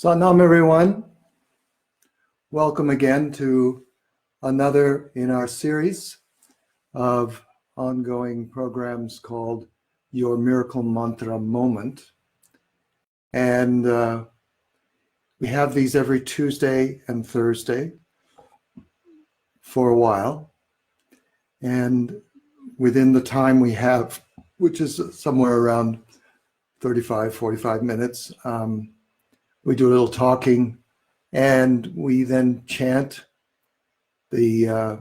Salam everyone. Welcome again to another in our series of ongoing programs called Your Miracle Mantra Moment. And we have these every Tuesday and Thursday for a while. And within the time we have, which is somewhere around 35, 45 minutes, we do a little talking, and we then chant the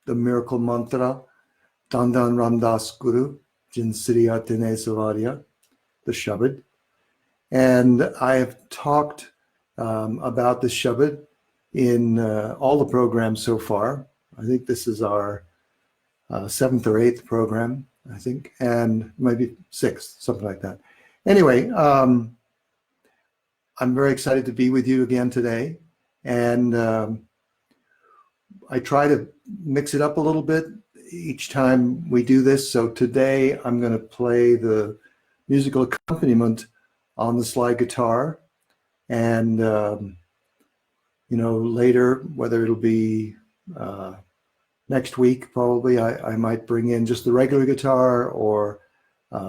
miracle mantra, Dandan Ramdas Guru, Jinsriya Tene Savarya, the Shabad. And I have talked about the Shabad in all the programs so far. I think this is our 7th or 8th program, I think, and maybe 6th, something like that. Anyway, I'm very excited to be with you again today, and I try to mix it up a little bit each time we do this. So today I'm going to play the musical accompaniment on the slide guitar, and later, whether it'll be next week, probably I might bring in just the regular guitar or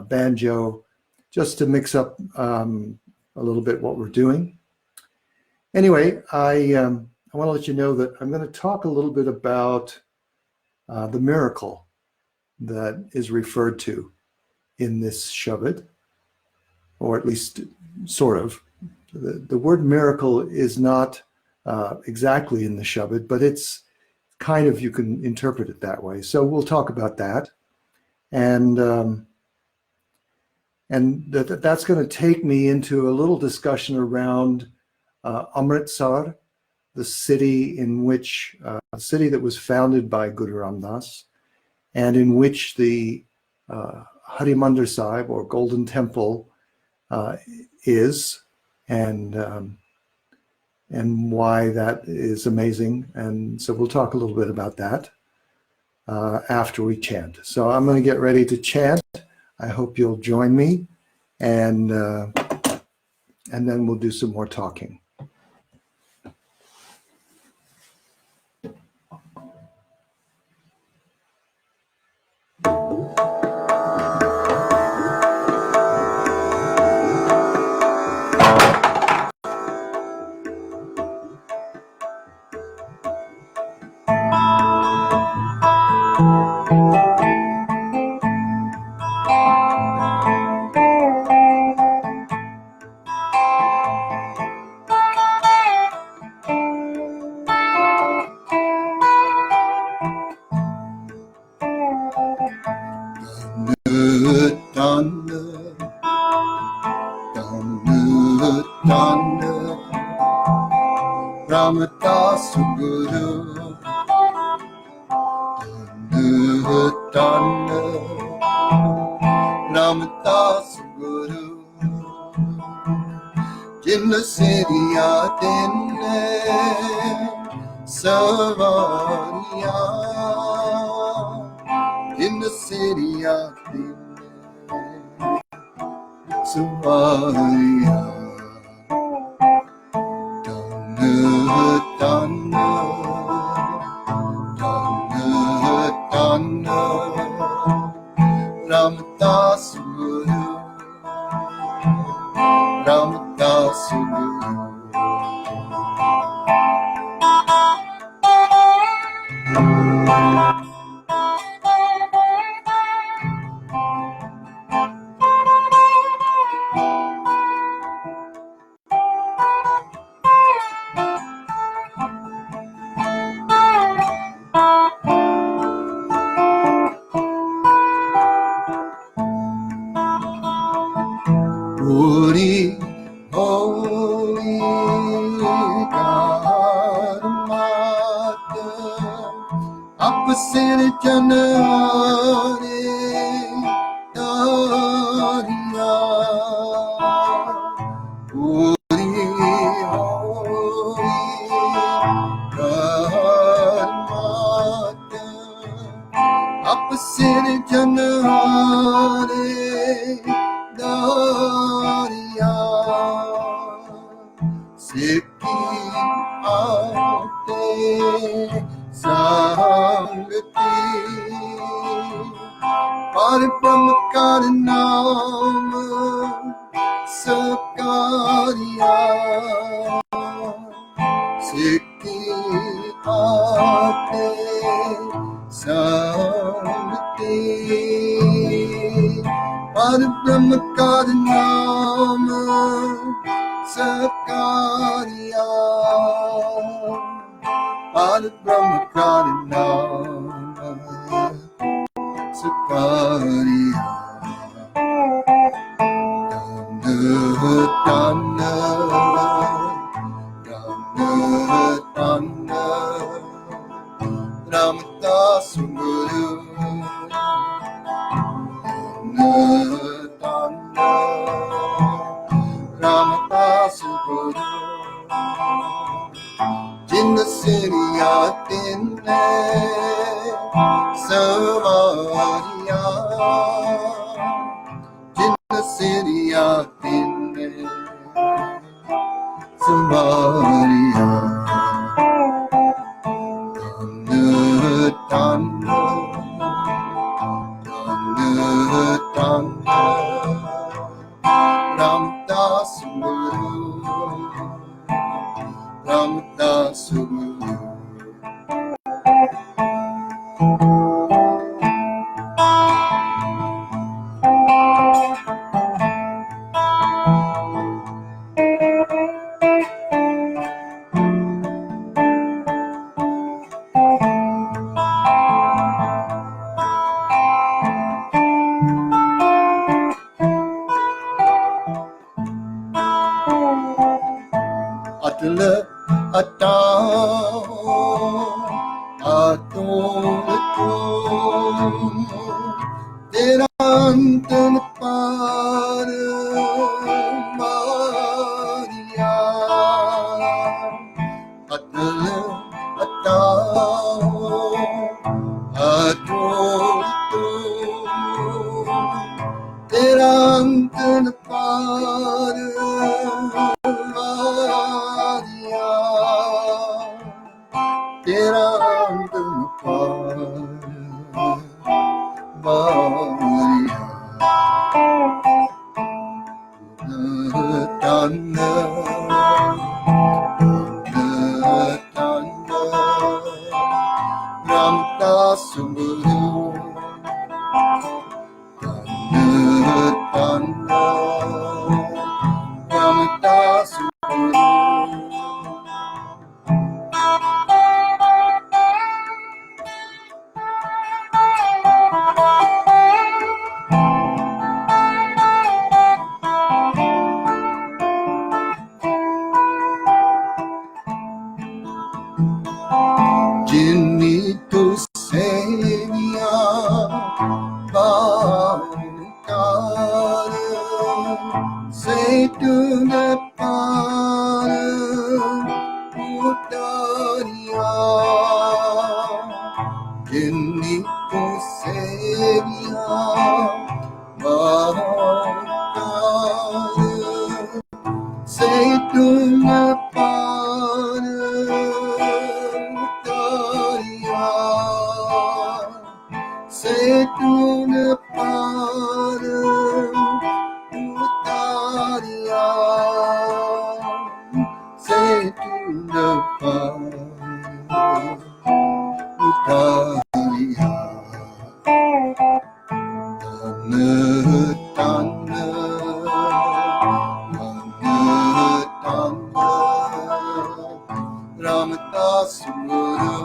banjo, just to mix up a little bit what we're doing. Anyway, I want to let you know that I'm going to talk a little bit about the miracle that is referred to in this Shabad, or at least sort of. The word miracle is not exactly in the Shabad, but it's kind of, you can interpret it that way. So we'll talk about that. And that's going to take me into a little discussion around Amritsar, the city a city that was founded by Guru Ram Das, and in which the Harimandir Sahib, or Golden Temple, is, and why that is amazing. And so we'll talk a little bit about that after we chant. So I'm going to get ready to chant. I hope you'll join me, and then we'll do some more talking. Ramdas Guru, Ramdas Guru, Jinsriya Tene Savarya, Jinsriya Tene Savarya. Ramdas Guru, Ramdas Guru. Holy, holy God, Mother, Apasir Janare Dariya. Holy, holy God, Mother, Apasir Janare Dariya. Sikhi aate sangati Par Brahm kar naam sakariya Sikhi aate sangati Par Brahm kar naam sakariya Par Brahm kar naam sakariya Dana Dana Ramdas Guru Dana Ramdas Guru Jinna Siriya Tinne Savariya Jinna Siriya Tinne Savariya Dana Dana Ramdas Guru Ramdas Guru Atla Atam Atom Terantan Par Maria Atla Atam Atom Terantan Par Maria Terantan Par Maria Dana Dana Ramdas Guru Dana Ramdas Guru Jinni tu seviya Bankar Setuna Par Utariya Jinni tu seviya Bankar Setuna Par Utariya Setuna Par Utariya Setuna Par Utariya Dana Dana Dana Ramdas Guru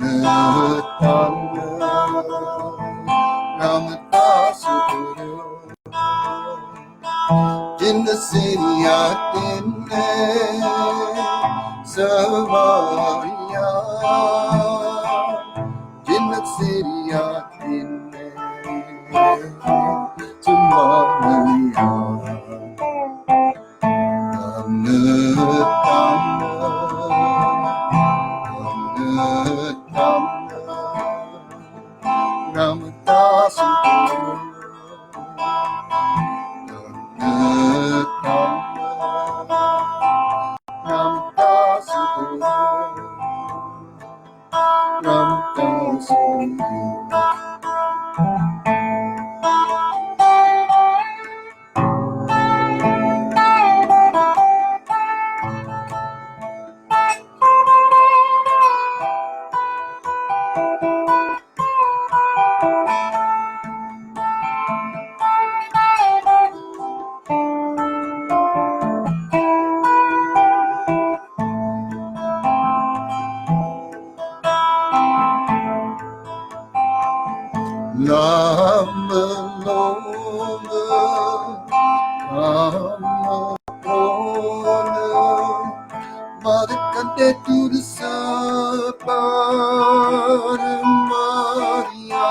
Dana Dana Ramdas Guru Jinna Siriya Tinne Savariya Jinna Siriya Tinne Savariya Dana Dana Ramdas Guru Dana kante tulsa Maria.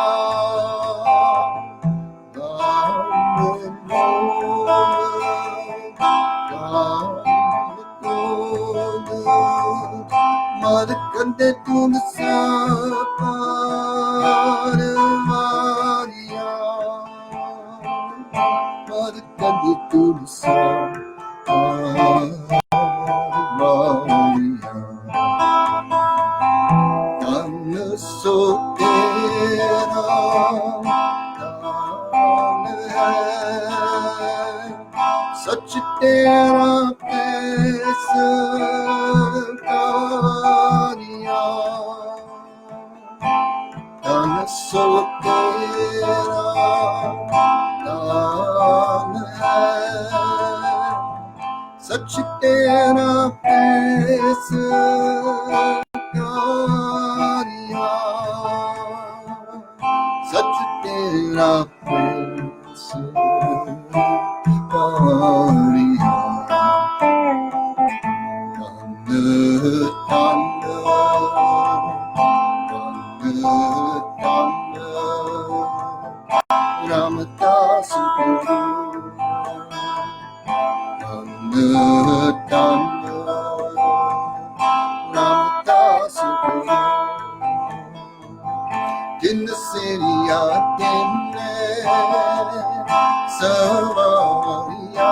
Mother kante tulsa Maria. Mother kante tulsa Maria. Tanna sotera सच तेरा पैसा कारिया तन सो तेरा दान है सच तेरा पैसा कारिया सच तेरा पैसा Maria, Ramadas Guru, Ramadas Guru, in the city of Savaria,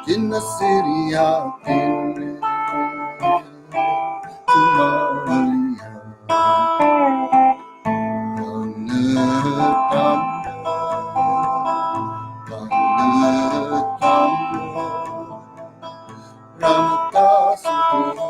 in the city of Maria, Ramadas Guru, Ramadas Guru.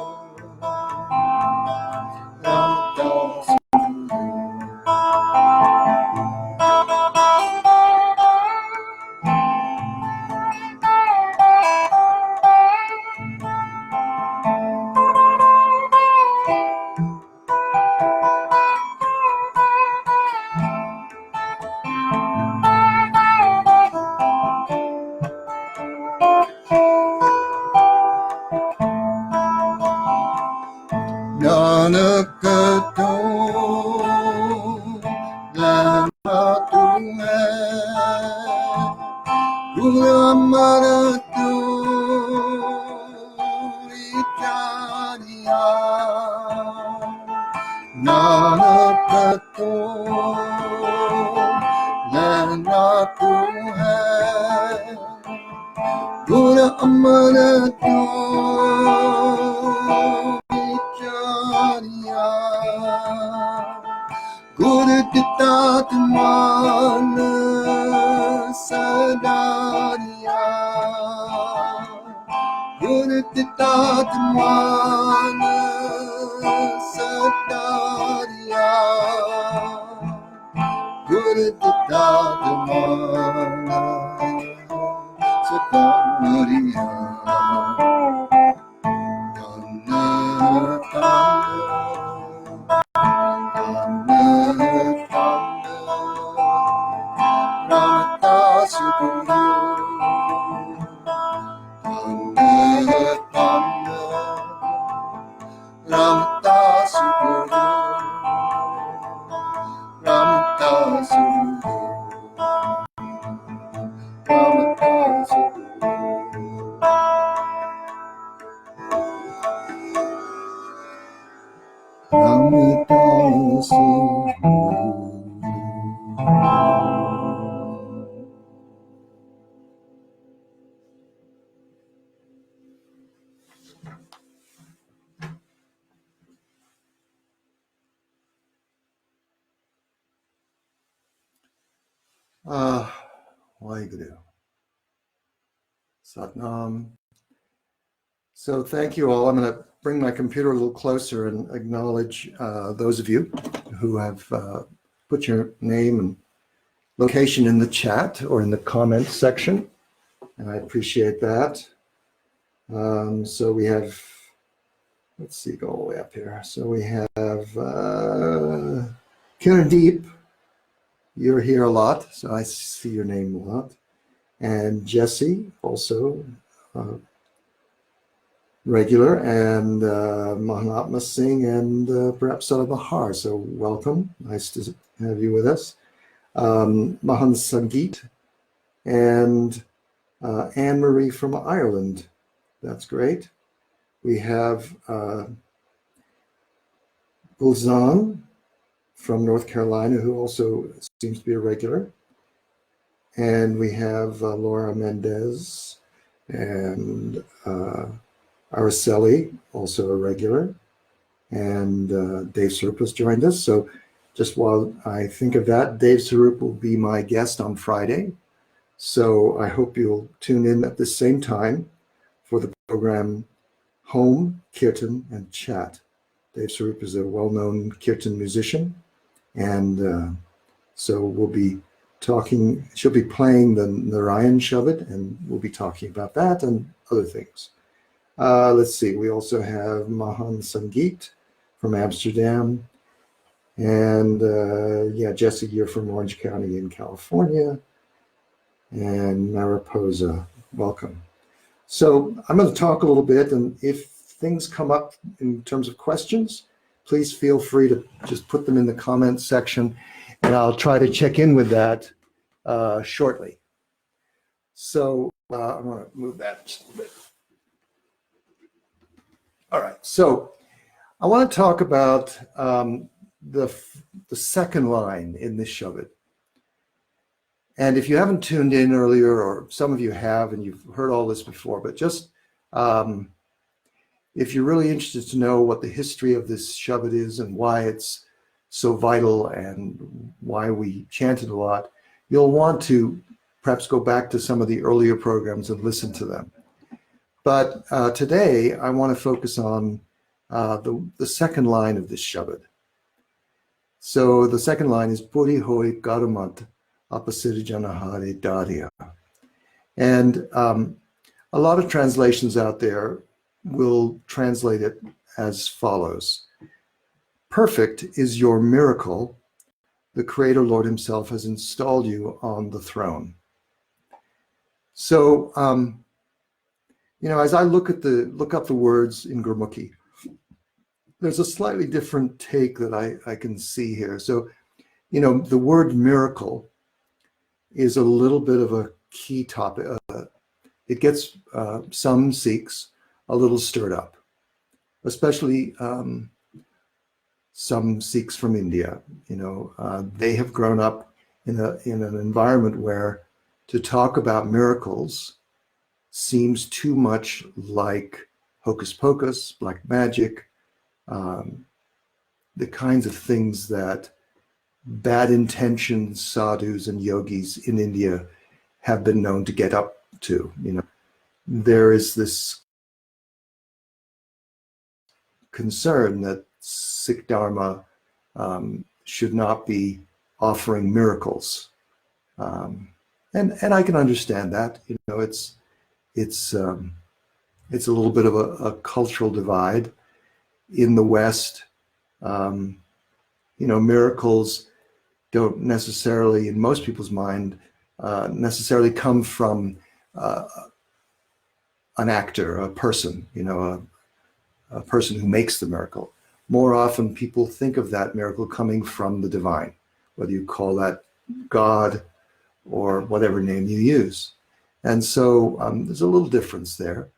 Nanakato Lama Tumhe Guramanato Ichariya Nanakato Lama Tumhe Guramanato Guru Ditat Mana Sadariya Guru Ditat Mana Sadariya Guru Ditat Mana Sadariya Ramadas Guru, Ramadas Guru, Ramadas Guru, Ramadas Ramadas Waheguru. Satnam. So thank you all. I'm going to bring my computer a little closer and acknowledge those of you who have put your name and location in the chat or in the comments section, and I appreciate that. So we have, let's see, go all the way up here. So we have Kirandeep, you're here a lot, so I see your name a lot. And Jesse also, regular, and Mahatma Singh, and perhaps Sada Bahar. So welcome. Nice to have you with us. Mahan Sangeet and Anne Marie from Ireland. That's great. We have Gulzan from North Carolina, who also seems to be a regular. And we have Laura Mendez and Araceli, also a regular. And Dave Sarup has joined us. So just while I think of that, Dave Sarup will be my guest on Friday. So I hope you'll tune in at the same time for the program Home, Kirtan, and Chat. Dave Sarup is a well-known Kirtan musician. And so we'll be talking, she'll be playing the Narayan Shabad, and we'll be talking about that and other things. Let's see, we also have Mahan Sangeet from Amsterdam, and Jesse, you're from Orange County in California, and Mariposa, welcome. So I'm going to talk a little bit, and if things come up in terms of questions, please feel free to just put them in the comments section, and I'll try to check in with that shortly. So I'm going to move that just a little bit. All right, so I want to talk about the second line in this Shabad. And if you haven't tuned in earlier, or some of you have, and you've heard all this before, but just if you're really interested to know what the history of this Shabad is and why it's so vital and why we chant it a lot, you'll want to perhaps go back to some of the earlier programs and listen to them. But today, I want to focus on the second line of this Shabad. So the second line is Puri Hoi Garumat Apasirijanahare Daria. And a lot of translations out there will translate it as follows. Perfect is your miracle. The Creator Lord himself has installed you on the throne. So, as I look up the words in Gurmukhi, there's a slightly different take that I can see here. So, the word miracle is a little bit of a key topic. It gets some Sikhs a little stirred up, especially some Sikhs from India. They have grown up in an environment where to talk about miracles seems too much like hocus pocus, black magic, the kinds of things that bad intentioned sadhus and yogis in India have been known to get up to. There is this concern that Sikh Dharma should not be offering miracles, and I can understand that. It's a little bit of a cultural divide in the West. Miracles don't necessarily, in most people's mind, necessarily come from an actor, a person, a person who makes the miracle. More often, people think of that miracle coming from the divine, whether you call that God or whatever name you use. And so there's a little difference there.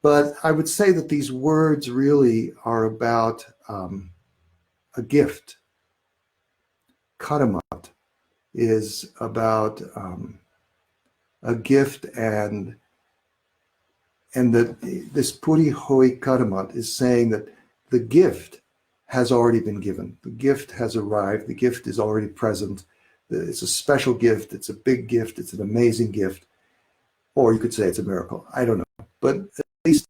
But I would say that these words really are about a gift. Karamat is about a gift, and that this Puri Hoi Karamat is saying that the gift has already been given. The gift has arrived. The gift is already present. It's a special gift. It's a big gift. It's an amazing gift. Or you could say it's a miracle. I don't know. But at least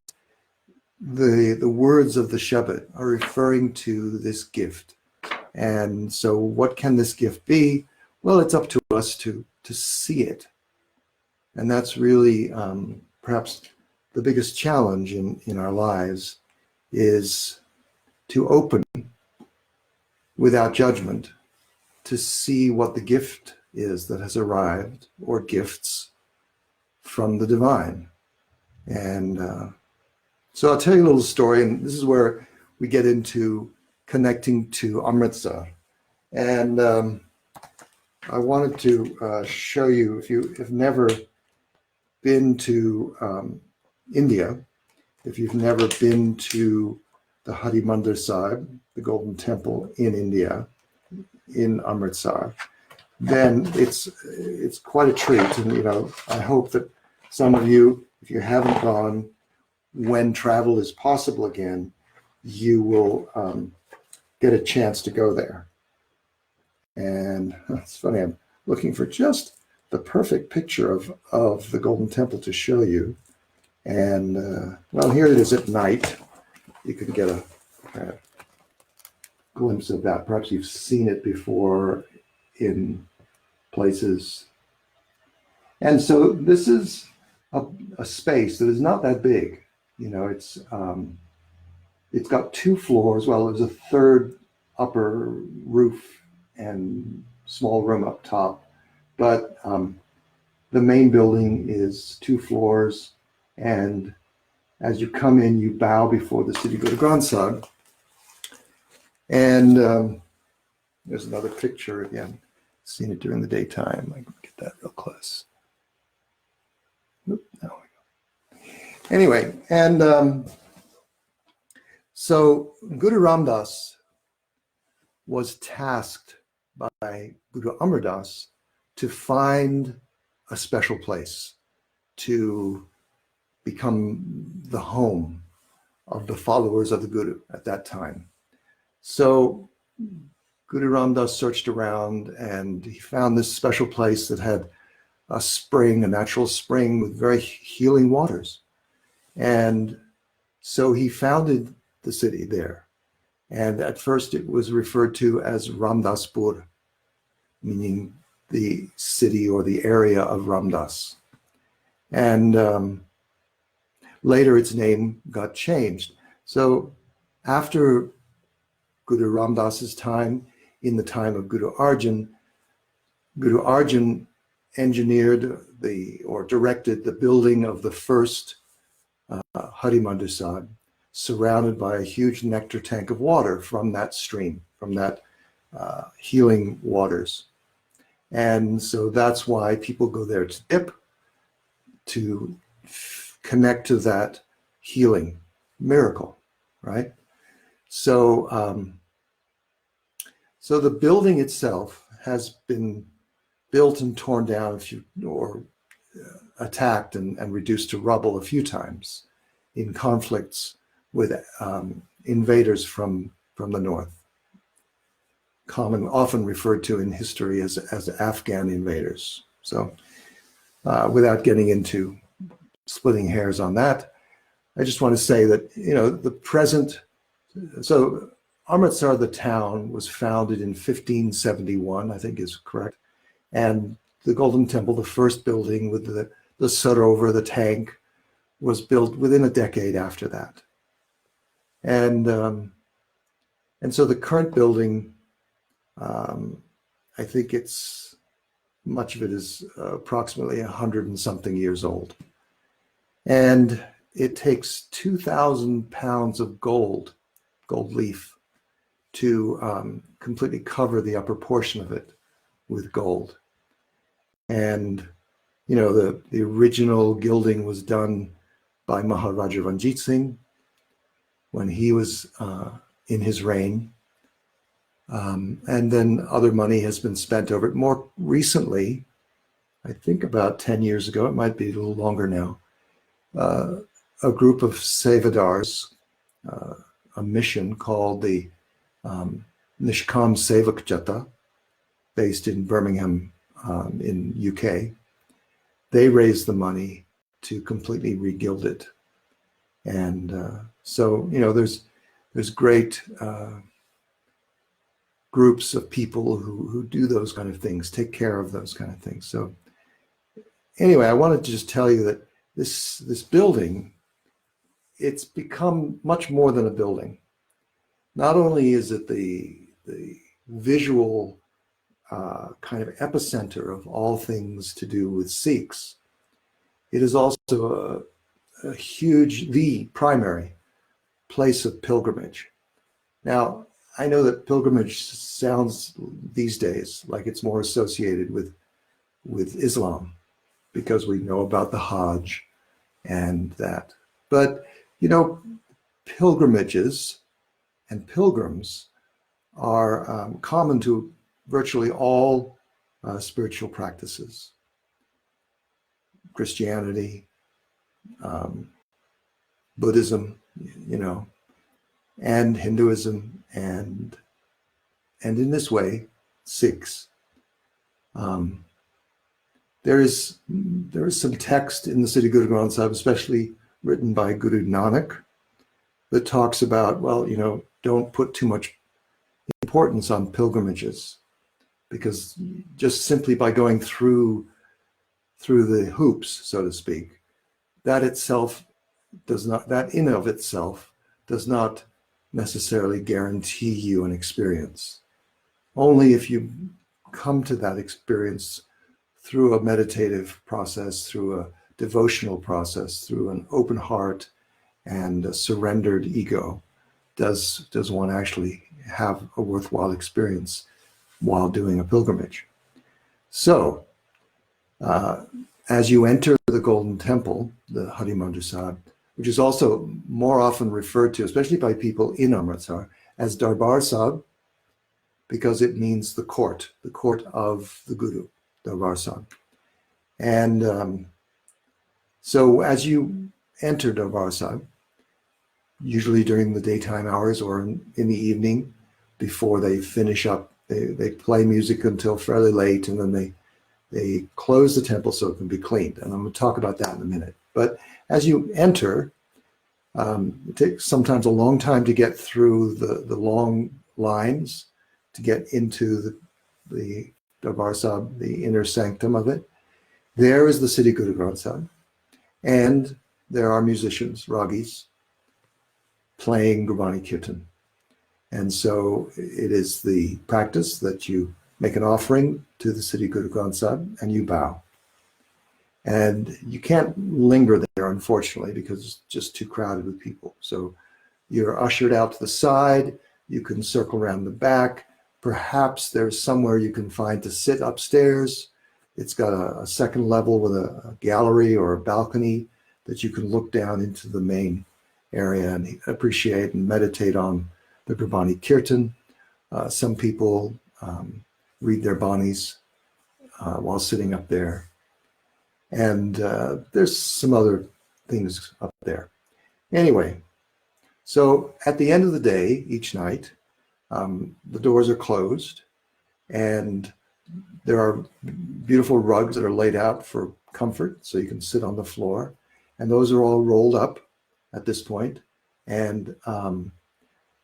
the words of the Shabad are referring to this gift. And so what can this gift be? Well, it's up to us to see it. And that's really perhaps the biggest challenge in our lives, is to open without judgment, to see what the gift is that has arrived, or gifts from the divine. And So I'll tell you a little story, and this is where we get into connecting to Amritsar. And I wanted to show you, if you have never been to India, if you've never been to the Harimandir Sahib, the Golden Temple in India, in Amritsar, then it's quite a treat. And, you know, I hope that some of you, if you haven't gone, when travel is possible again, you will get a chance to go there. And it's funny, I'm looking for just the perfect picture of the Golden Temple to show you. And well, here it is at night. You can get a glimpse of that. Perhaps you've seen it before in places. And so this is a space that is not that big. You know, it's got 2 floors. Well, there's a third upper roof and small room up top. But the main building is 2 floors. And as you come in, you bow before the Sri Guru Granth Sahib. And there's another picture again. Seen it during the daytime. I can get that real close. Oop, there we go. Anyway, and so Guru Ram Das was tasked by Guru Amar Das to find a special place to become the home of the followers of the Guru at that time. So Guru Ram Das searched around and he found this special place that had a spring, a natural spring with very healing waters. And so he founded the city there. And at first it was referred to as Ramdaspur, meaning the city or the area of Ramdas. And later its name got changed. So after Guru Ram Das's time, in the time of Guru Arjan engineered or directed the building of the first Harimandir Sahib, surrounded by a huge nectar tank of water from that stream, from that healing waters. And so that's why people go there to dip, to connect to that healing miracle, right? So, so the building itself has been built and torn down or attacked and reduced to rubble a few times in conflicts with invaders from the north, often referred to in history as Afghan invaders. So without getting into splitting hairs on that, I just want to say that, you know, the present, so Amritsar, the town, was founded in 1571, I think is correct. And the Golden Temple, the first building with the sarovar, the tank, was built within a decade after that. And so the current building, I think much of it is approximately 100 and something years old. And it takes 2,000 pounds of gold leaf, to completely cover the upper portion of it with gold. And, you know, the original gilding was done by Maharaja Ranjit Singh when he was in his reign. And then other money has been spent over it. More recently, I think about 10 years ago, it might be a little longer now, a group of Sevadars, a mission called the Nishkam Sevak Jatha, based in Birmingham in UK. They raised the money to completely regild it. And so, you know, there's great groups of people who do those kind of things, take care of those kind of things. So anyway, I wanted to just tell you that this building, it's become much more than a building. Not only is it the visual kind of epicenter of all things to do with Sikhs, it is also the primary place of pilgrimage. Now, I know that pilgrimage sounds these days like it's more associated with Islam because we know about the Hajj and that. But, pilgrimages and pilgrims are common to virtually all spiritual practices. Christianity, Buddhism, and Hinduism, and in this way, Sikhs. There is some text in the Siddhi Guru Granth Sahib, especially written by Guru Nanak, that talks about, don't put too much importance on pilgrimages, because just simply by going through the hoops, so to speak, that in of itself does not necessarily guarantee you an experience. Only if you come to that experience through a meditative process, through a devotional process, through an open heart and a surrendered ego, does one actually have a worthwhile experience while doing a pilgrimage. So, as you enter the Golden Temple, the Harimandir Sahib, which is also more often referred to, especially by people in Amritsar, as Darbar Sahib, because it means the court of the Guru, Darbar Sahib. And so as you enter Darbar Sahib, usually during the daytime hours or in the evening, before they finish up, they play music until fairly late, and then they close the temple so it can be cleaned. And I'm going to talk about that in a minute. But as you enter, it takes sometimes a long time to get through the long lines to get into the Darbar Sahib, the inner sanctum of it. There is the Siddhi Guru Granth Sahib, and there are musicians, ragis, playing Gurbani Kirtan. And so it is the practice that you make an offering to the Siddhi Guru Granth Sahib and you bow. And you can't linger there, unfortunately, because it's just too crowded with people. So you're ushered out to the side. You can circle around the back. Perhaps there's somewhere you can find to sit upstairs. It's got a second level with a gallery or a balcony that you can look down into the main area and appreciate and meditate on the Gurbani Kirtan. Some people read their banis while sitting up there. And there's some other things up there. Anyway, so at the end of the day, each night, the doors are closed and there are beautiful rugs that are laid out for comfort, so you can sit on the floor. And those are all rolled up at this point. And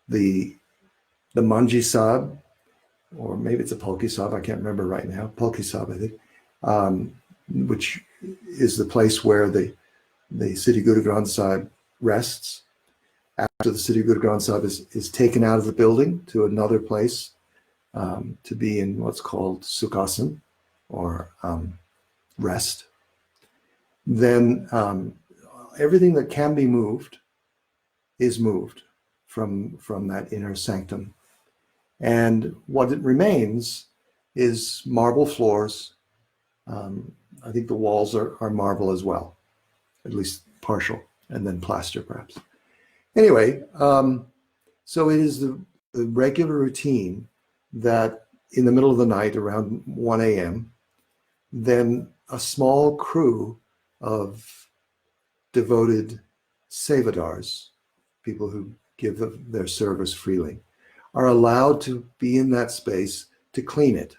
the Manji Sahib, or maybe it's a Palki Sahib, I can't remember right now, Palki Sahib, I think, which is the place where the Siddhi Guru Granth Sahib rests. After the Siddhi Guru Granth Sahib is taken out of the building to another place to be in what's called Sukhasan, or rest, then everything that can be moved is moved from that inner sanctum. And what it remains is marble floors. I think the walls are marble as well, at least partial, and then plaster perhaps. Anyway, so it is the regular routine that in the middle of the night, around 1 a.m., then a small crew of devoted sevadars, people who give their service freely, are allowed to be in that space to clean it.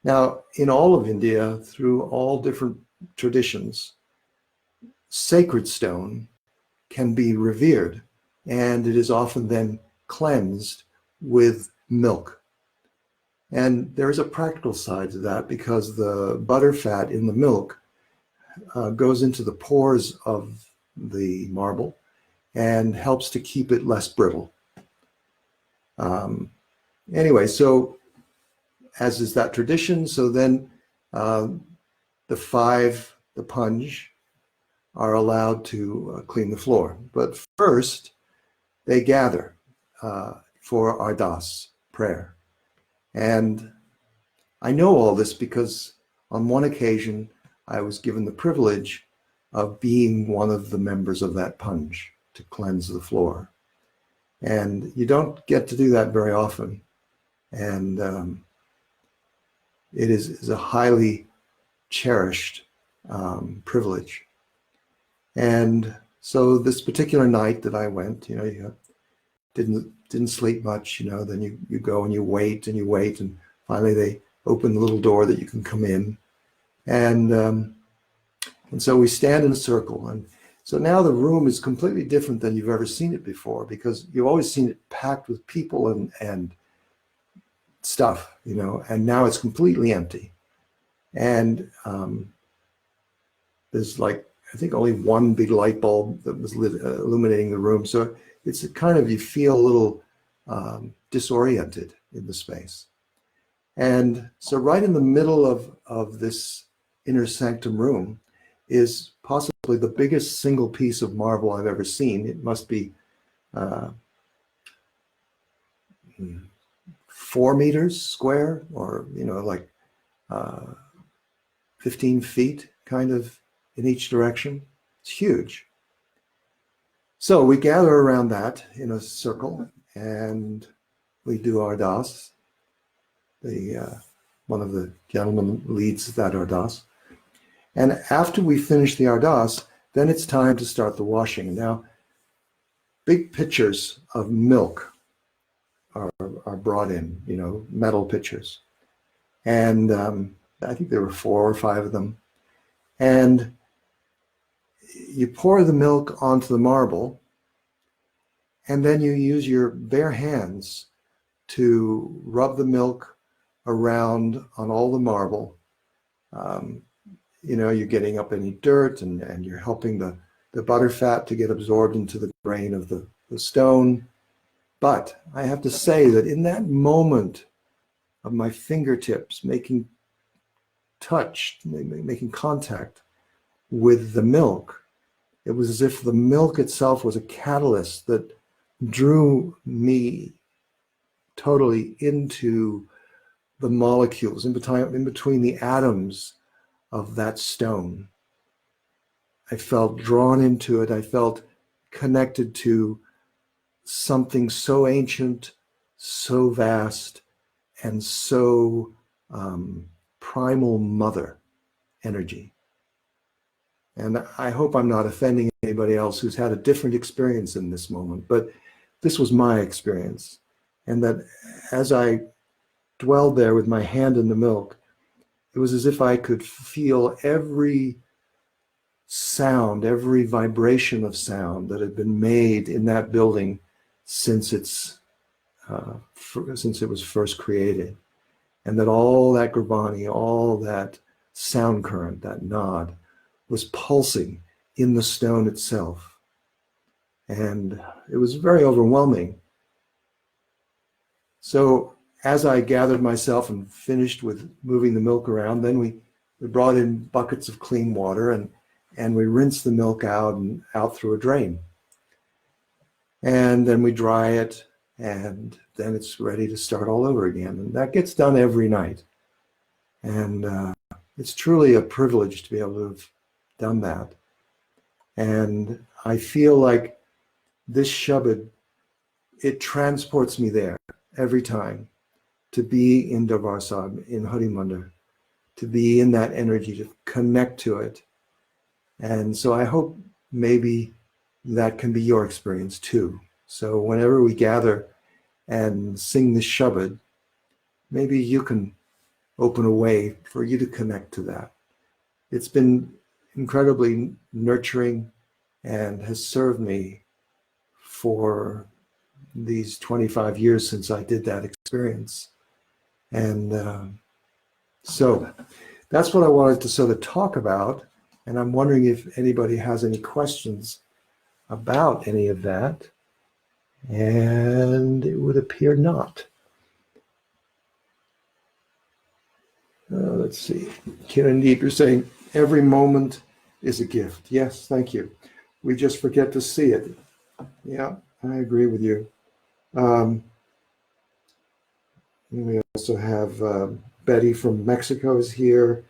Now, in all of India, through all different traditions, sacred stone can be revered, and it is often then cleansed with milk. And there is a practical side to that, because the butter fat in the milk goes into the pores of the marble and helps to keep it less brittle. Anyway, so as is that tradition, so then the panj, are allowed to clean the floor. But first, they gather for Ardas prayer. And I know all this because on one occasion, I was given the privilege of being one of the members of that punj to cleanse the floor. And you don't get to do that very often. And it is a highly cherished privilege. And so this particular night that I went, you didn't sleep much, then you go and you wait, and finally they open the little door that you can come in. And so we stand in a circle. And so now the room is completely different than you've ever seen it before, because you've always seen it packed with people and stuff, and now it's completely empty. And there's I think only one big light bulb that was illuminating the room. So it's you feel a little disoriented in the space. And so right in the middle of this inner sanctum room is possibly the biggest single piece of marble I've ever seen. It must be 4 meters square, or 15 feet kind of in each direction. It's huge. So we gather around that in a circle and we do Ardas. One of the gentlemen leads that Ardas. And after we finish the Ardas, then it's time to start the washing. Now, big pitchers of milk are brought in, metal pitchers. And I think there were 4 or 5 of them. And you pour the milk onto the marble, and then you use your bare hands to rub the milk around on all the marble. You're getting up any dirt, and you're helping the butterfat to get absorbed into the grain of the stone. But I have to say that in that moment of my fingertips making contact with the milk, it was as if the milk itself was a catalyst that drew me totally into the molecules, in between the atoms of that stone. I felt drawn into it. I felt connected to something so ancient, so vast, and so primal mother energy. And I hope I'm not offending anybody else who's had a different experience in this moment, but this was my experience. And that as I dwelled there with my hand in the milk, it was as if I could feel every sound, every vibration of sound that had been made in that building since it was first created. And that all that Gurbani, all that sound current, that nod, was pulsing in the stone itself. And it was very overwhelming. So as I gathered myself and finished with moving the milk around, then we brought in buckets of clean water and we rinsed the milk out through a drain. And then we dry it, and then it's ready to start all over again. And that gets done every night. And it's truly a privilege to be able to have done that. And I feel like this Shabad, it transports me there every time, to be in Darbar Sahib, in Hari Mandir, to be in that energy, to connect to it. And so I hope maybe that can be your experience too. So whenever we gather and sing this Shabad, maybe you can open a way for you to connect to that. It's been incredibly nurturing and has served me for these 25 years since I did that experience. And so that's what I wanted to sort of talk about. And I'm wondering if anybody has any questions about any of that. And it would appear not. Let's see. Kiran Deep, you're saying every moment is a gift. Yes, thank you. We just forget to see it. Yeah, I agree with you. And we also have Betty from Mexico is here,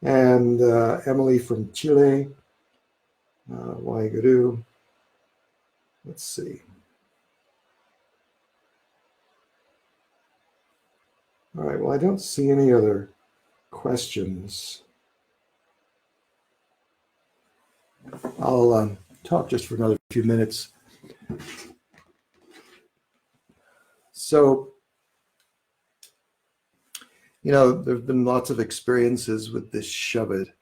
and Emily from Chile, Waiguru. Let's see. All right, well, I don't see any other questions. I'll talk just for another few minutes. So, you know, there have been lots of experiences with this Shabad.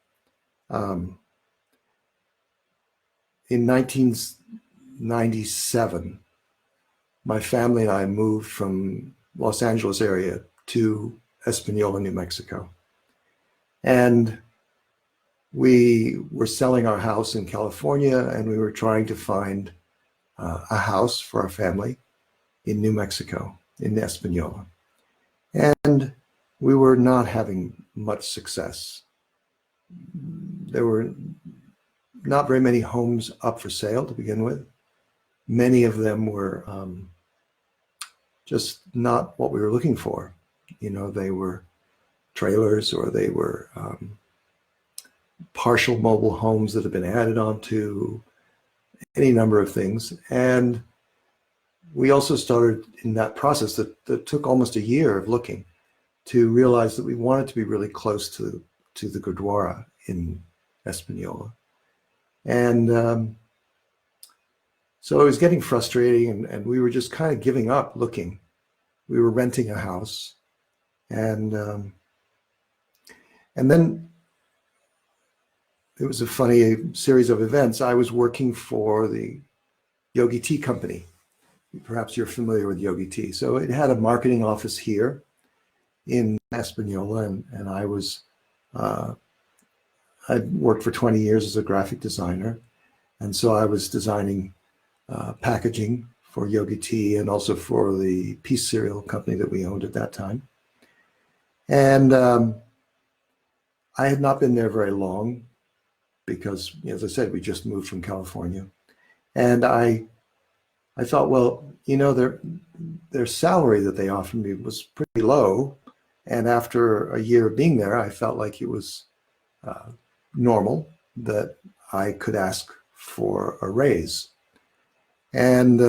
In 1997, my family and I moved from Los Angeles area to Espanola, New Mexico. And we were selling our house in California, and we were trying to find a house for our family in New Mexico, in Espanola. And we were not having much success. There were not very many homes up for sale to begin with. Many of them were just not what we were looking for. You know, they were trailers, or they were partial mobile homes that had been added onto, any number of things. And we also started in that process that took almost a year of looking to realize that we wanted to be really close to the Gurdwara in Espanola. And so it was getting frustrating, and we were just kind of giving up looking. We were renting a house, and then it was a funny series of events. I was working for the Yogi Tea Company. Perhaps you're familiar with Yogi Tea. So it had a marketing office here in Espanola, and I was, I'd worked for 20 years as a graphic designer. And so I was designing packaging for Yogi Tea, and also for the Peace Cereal company that we owned at that time. And I had not been there very long because, as I said, we just moved from California. And I thought, well, you know, their salary that they offered me was pretty low. And after a year of being there, I felt like it was normal that I could ask for a raise. And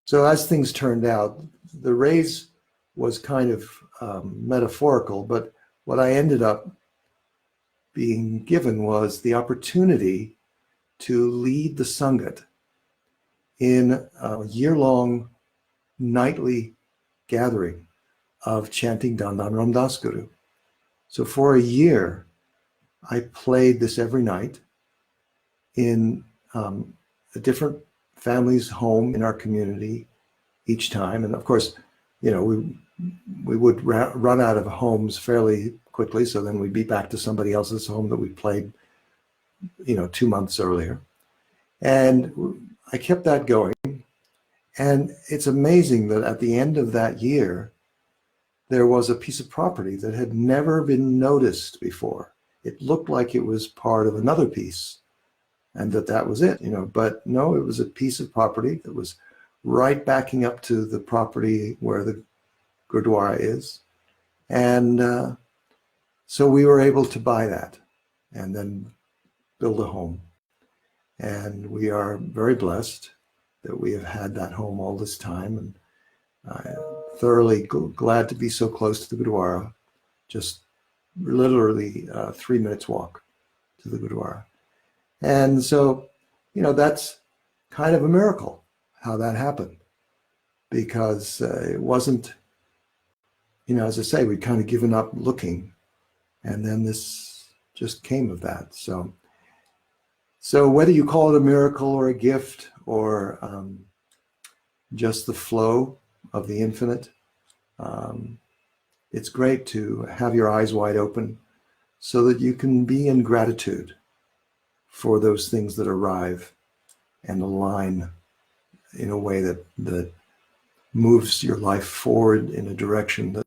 so as things turned out, the raise was kind of metaphorical, but what I ended up being given was the opportunity to lead the Sangat in a year-long nightly gathering of chanting Dandan Ramdas Guru. So for a year, I played this every night in a different family's home in our community each time. And of course, you know, we would run out of homes fairly quickly. So then we'd be back to somebody else's home that we played, you know, 2 months earlier. And I kept that going. And it's amazing that at the end of that year, there was a piece of property that had never been noticed before. It looked like it was part of another piece, and that was it, you know, but no, it was a piece of property that was right backing up to the property where the Gurdwara is. And so we were able to buy that and then build a home. And we are very blessed that we have had that home all this time, and thoroughly glad to be so close to the Gurdwara, just literally 3 minutes walk to the Gurdwara. And so, you know, that's kind of a miracle how that happened, because it wasn't, you know, as I say, we'd kind of given up looking, and then this just came of that. So whether you call it a miracle or a gift, or just the flow of the infinite, it's great to have your eyes wide open so that you can be in gratitude for those things that arrive and align in a way that moves your life forward in a direction that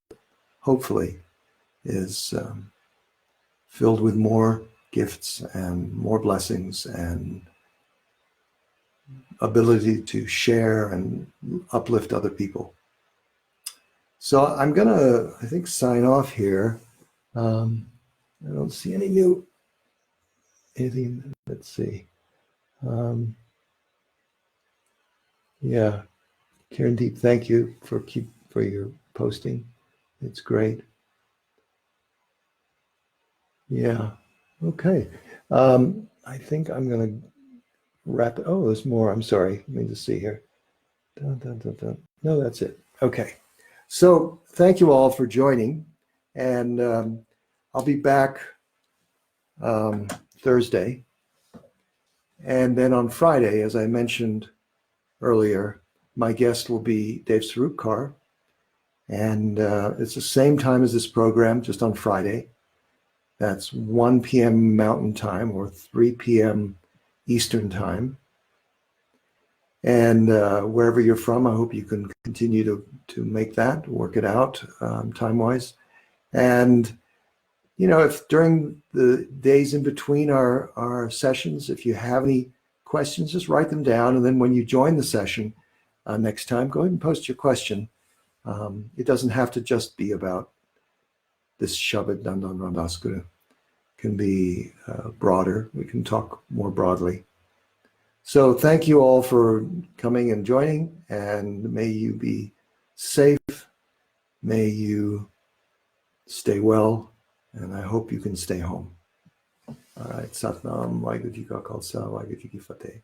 hopefully is filled with more gifts and more blessings and ability to share and uplift other people. So I'm gonna, I think, sign off here. I don't see anything. Let's see. Yeah, Kirandeep, thank you for your posting. It's great. Yeah. Okay. I think I'm gonna wrap it. Oh, there's more. I'm sorry. Let me just see here. Dun, dun, dun, dun. No, that's it. Okay. So thank you all for joining, and I'll be back Thursday, and then on Friday, as I mentioned earlier, my guest will be Dave Sarukar, and it's the same time as this program, just on Friday. That's 1 p.m. Mountain Time or 3 p.m. Eastern Time. And wherever you're from, I hope you can continue to make that, work it out time-wise. And, you know, if during the days in between our sessions, if you have any questions, just write them down. And then when you join the session next time, go ahead and post your question. It doesn't have to just be about this Shabad Dandan Randaskuru. It can be broader. We can talk more broadly. So thank you all for coming and joining, and may you be safe. May you stay well, and I hope you can stay home. All right, Satnam, Waheguru Ji Ka Khalsa, Waheguru Ji Ki Fateh.